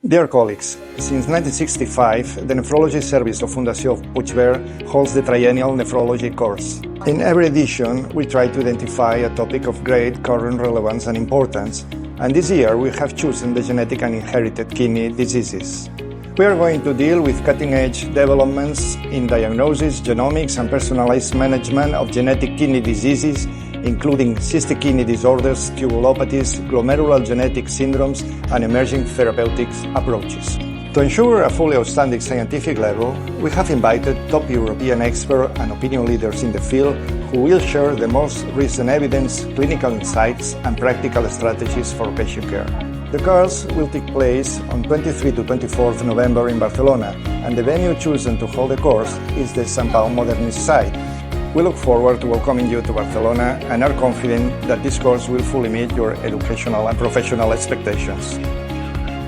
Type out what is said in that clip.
Dear colleagues, since 1965, the Nephrology Service of Fundació Puigvert holds the triennial Nephrology Course. In every edition, we try to identify a topic of great current relevance and importance, and this year we have chosen the genetic and inherited kidney diseases. We are going to deal with cutting-edge developments in diagnosis, genomics, and personalized management of genetic kidney diseases, including cystic kidney disorders, tubulopathies, glomerular genetic syndromes, and emerging therapeutic approaches. To ensure a fully outstanding scientific level, we have invited top European experts and opinion leaders in the field who will share the most recent evidence, clinical insights, and practical strategies for patient care. The course will take place on 23 to 24 November in Barcelona, and the venue chosen to hold the course is the Sant Pau Modernist site. We look forward to welcoming you to Barcelona and are confident that this course will fully meet your educational and professional expectations.